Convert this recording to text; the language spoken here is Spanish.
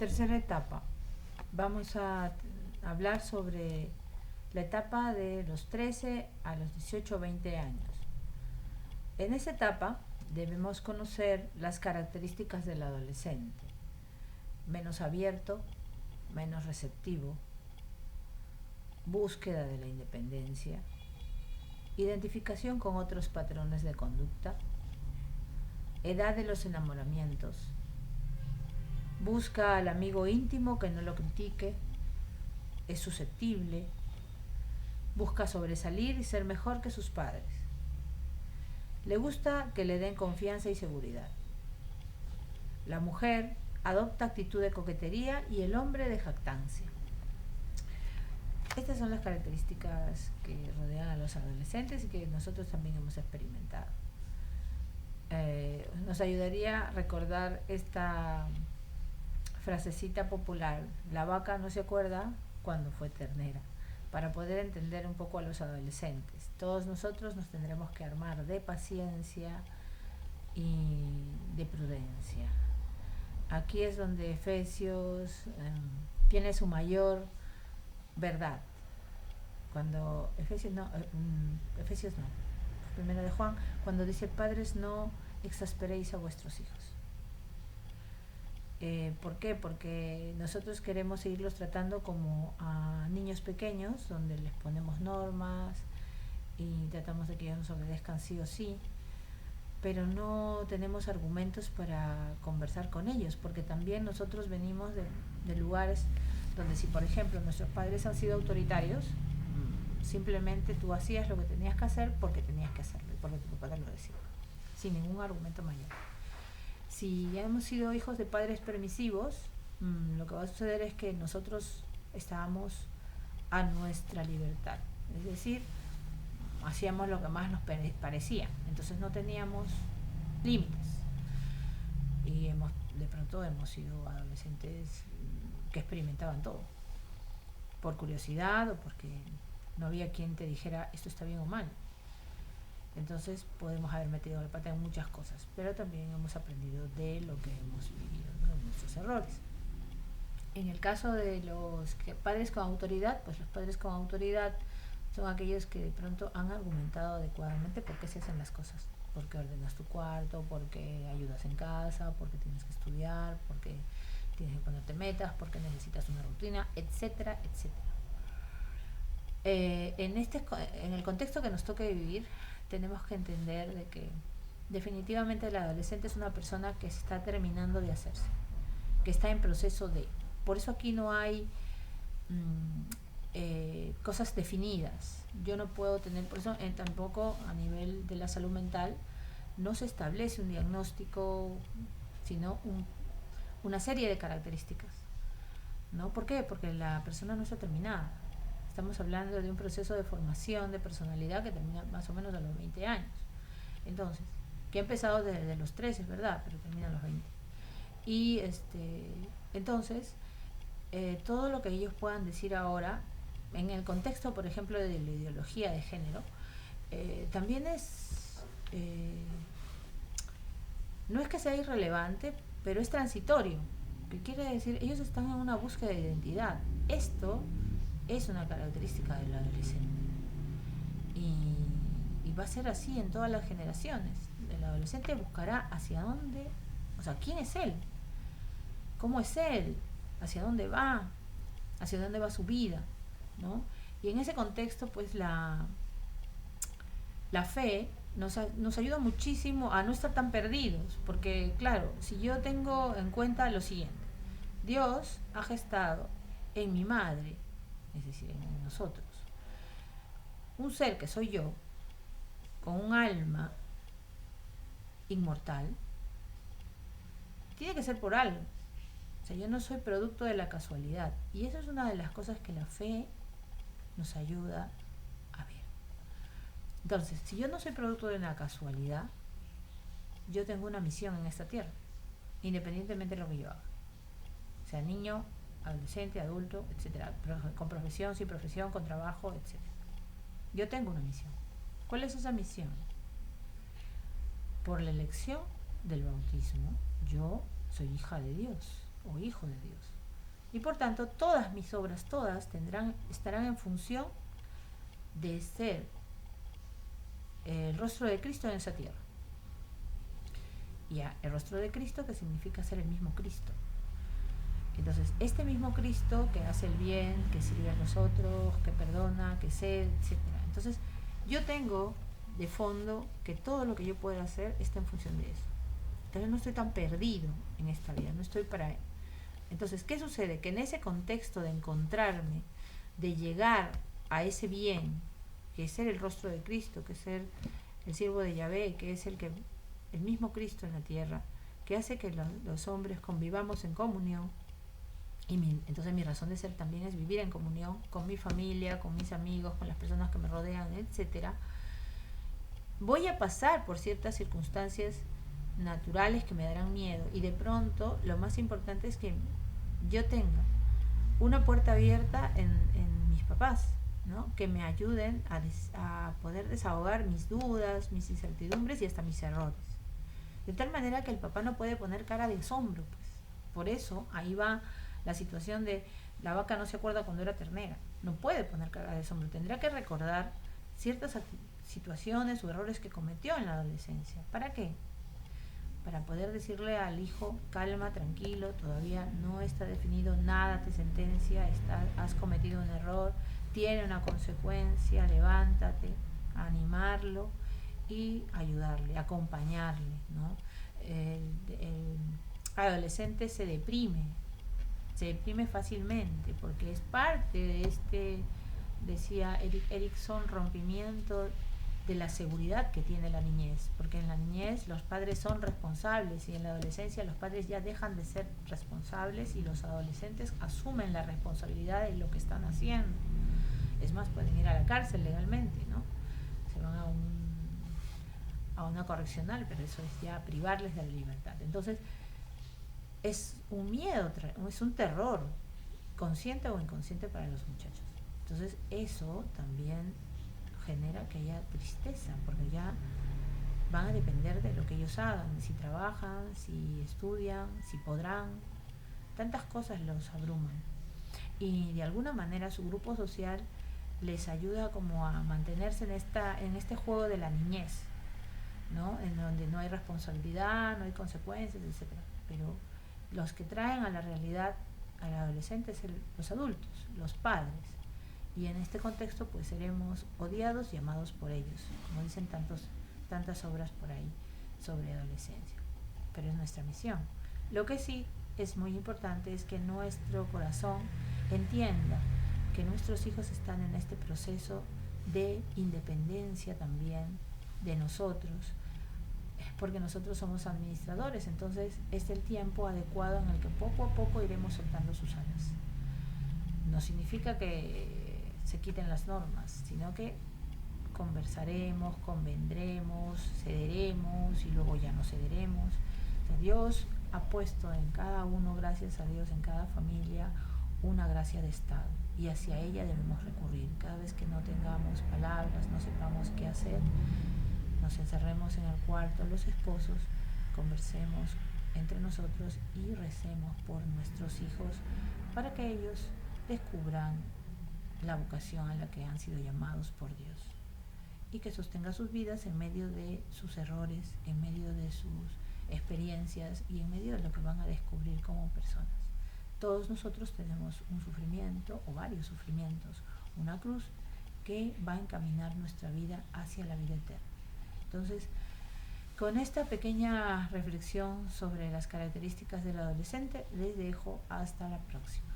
Tercera etapa. Vamos a hablar sobre la etapa de los 13 a los 18 o 20 años. En esa etapa debemos conocer las características del adolescente. Menos abierto, menos receptivo, búsqueda de la independencia, identificación con otros patrones de conducta, edad de los enamoramientos, busca al amigo íntimo que no lo critique, es susceptible, busca sobresalir y ser mejor que sus padres. Le gusta que le den confianza y seguridad. La mujer adopta actitud de coquetería y el hombre de jactancia. Estas son las características que rodean a los adolescentes y que nosotros también hemos experimentado. Nos ayudaría a recordar esta frasecita popular: la vaca no se acuerda cuando fue ternera, para poder entender un poco a los adolescentes. Todos nosotros nos tendremos que armar de paciencia y de prudencia. Aquí es donde Efesios tiene su mayor verdad. Cuando Efesios no, primero de Juan, cuando dice: padres, no exasperéis a vuestros hijos. ¿Por qué? Porque nosotros queremos seguirlos tratando como a niños pequeños, donde les ponemos normas y tratamos de que ellos nos obedezcan sí o sí, pero no tenemos argumentos para conversar con ellos, porque también nosotros venimos de lugares donde, si por ejemplo nuestros padres han sido autoritarios, simplemente tú hacías lo que tenías que hacer porque tenías que hacerlo y porque tu padre lo decía, sin ningún argumento mayor. Si ya hemos sido hijos de padres permisivos, lo que va a suceder es que nosotros estábamos a nuestra libertad, es decir, hacíamos lo que más nos parecía, entonces no teníamos límites y de pronto hemos sido adolescentes que experimentaban todo por curiosidad o porque no había quien te dijera esto está bien o mal. Entonces podemos haber metido la pata en muchas cosas, pero también hemos aprendido de lo que hemos vivido, ¿no? De nuestros errores. En el caso de los padres con autoridad, pues los padres con autoridad son aquellos que de pronto han argumentado adecuadamente por qué se hacen las cosas. Porque ordenas tu cuarto, porque ayudas en casa, porque tienes que estudiar, porque tienes que ponerte metas, porque necesitas una rutina, etcétera, etcétera. En el contexto que nos toque vivir, tenemos que entender de que definitivamente el adolescente es una persona que está terminando de hacerse, que está en proceso de. Por eso aquí no hay cosas definidas. Yo no puedo tener, por eso tampoco a nivel de la salud mental no se establece un diagnóstico, sino una serie de características, ¿no? ¿Por qué? Porque la persona no está terminada. Estamos hablando de un proceso de formación de personalidad que termina más o menos a los 20 años. Entonces, que ha empezado desde los 13, es verdad, pero termina a los 20. Y entonces, todo lo que ellos puedan decir ahora, en el contexto, por ejemplo, de la ideología de género, también no es que sea irrelevante, pero es transitorio. ¿Qué quiere decir? Ellos están en una búsqueda de identidad. Esto es una característica del adolescente y va a ser así en todas las generaciones. El adolescente buscará hacia dónde, o sea, quién es él, cómo es él, hacia dónde va su vida, ¿no? Y en ese contexto, pues la fe nos ayuda muchísimo a no estar tan perdidos, porque claro, si yo tengo en cuenta lo siguiente: Dios ha gestado en mi madre, es decir, en nosotros, un ser que soy yo, con un alma inmortal. Tiene que ser por algo. O sea, yo no soy producto de la casualidad. Y eso es una de las cosas que la fe nos ayuda a ver. Entonces, si yo no soy producto de una casualidad, yo tengo una misión en esta tierra, independientemente de lo que yo haga. O sea, niño, adolescente, adulto, etcétera, con profesión, sin profesión, con trabajo, etcétera. Yo tengo una misión. ¿Cuál es esa misión? Por la elección del bautismo, yo soy hija de Dios o hijo de Dios. Y por tanto, todas mis obras, todas, estarán en función de ser el rostro de Cristo en esa tierra. Y el rostro de Cristo, que significa ser el mismo Cristo. Entonces, este mismo Cristo que hace el bien, que sirve a los otros, que perdona, que cede, etc. Entonces, yo tengo de fondo que todo lo que yo pueda hacer está en función de eso. Entonces, no estoy tan perdido en esta vida, no estoy para él. Entonces, ¿qué sucede? Que en ese contexto de encontrarme, de llegar a ese bien, que es ser el rostro de Cristo, que es ser el siervo de Yahvé, que es el mismo Cristo en la tierra, que hace que los hombres convivamos en comunión. Y entonces mi razón de ser también es vivir en comunión con mi familia, con mis amigos, con las personas que me rodean, etcétera. Voy a pasar por ciertas circunstancias naturales que me darán miedo, y de pronto lo más importante es que yo tenga una puerta abierta en mis papás, ¿no? Que me ayuden a poder desahogar mis dudas, mis incertidumbres y hasta mis errores. De tal manera que el papá no puede poner cara de asombro, pues. Por eso ahí va la situación de la vaca no se acuerda cuando era ternera. No puede poner cara de asombro. Tendrá que recordar ciertas situaciones o errores que cometió en la adolescencia. ¿Para qué? Para poder decirle al hijo, calma, tranquilo, todavía no está definido nada, te sentencia, has cometido un error, tiene una consecuencia, levántate, animarlo y ayudarle, acompañarle, ¿no? El adolescente se deprime fácilmente porque es parte de este, decía Erickson, rompimiento de la seguridad que tiene la niñez, porque en la niñez los padres son responsables y en la adolescencia los padres ya dejan de ser responsables y los adolescentes asumen la responsabilidad de lo que están haciendo. Es más, pueden ir a la cárcel legalmente, ¿no? Se van a una correccional, pero eso es ya privarles de la libertad. Entonces, es un miedo, es un terror, consciente o inconsciente para los muchachos. Entonces, eso también genera que haya tristeza, porque ya van a depender de lo que ellos hagan, si trabajan, si estudian, si podrán. Tantas cosas los abruman. Y de alguna manera su grupo social les ayuda como a mantenerse en este juego de la niñez, ¿no? En donde no hay responsabilidad, no hay consecuencias, etc. Pero los que traen a la realidad al adolescente es los adultos, los padres. Y en este contexto pues seremos odiados y amados por ellos, como dicen tantas obras por ahí sobre adolescencia. Pero es nuestra misión. Lo que sí es muy importante es que nuestro corazón entienda que nuestros hijos están en este proceso de independencia también de nosotros, porque nosotros somos administradores. Entonces es el tiempo adecuado en el que poco a poco iremos soltando sus alas. No significa que se quiten las normas, sino que conversaremos, convendremos, cederemos y luego ya no cederemos. O sea, Dios ha puesto en cada uno, gracias a Dios, en cada familia, una gracia de Estado, y hacia ella debemos recurrir. Cada vez que no tengamos palabras, no sepamos qué hacer, nos encerremos en el cuarto los esposos, conversemos entre nosotros y recemos por nuestros hijos para que ellos descubran la vocación a la que han sido llamados por Dios, y que sostenga sus vidas en medio de sus errores, en medio de sus experiencias y en medio de lo que van a descubrir como personas. Todos nosotros tenemos un sufrimiento o varios sufrimientos, una cruz que va a encaminar nuestra vida hacia la vida eterna. Entonces, con esta pequeña reflexión sobre las características del adolescente, les dejo hasta la próxima.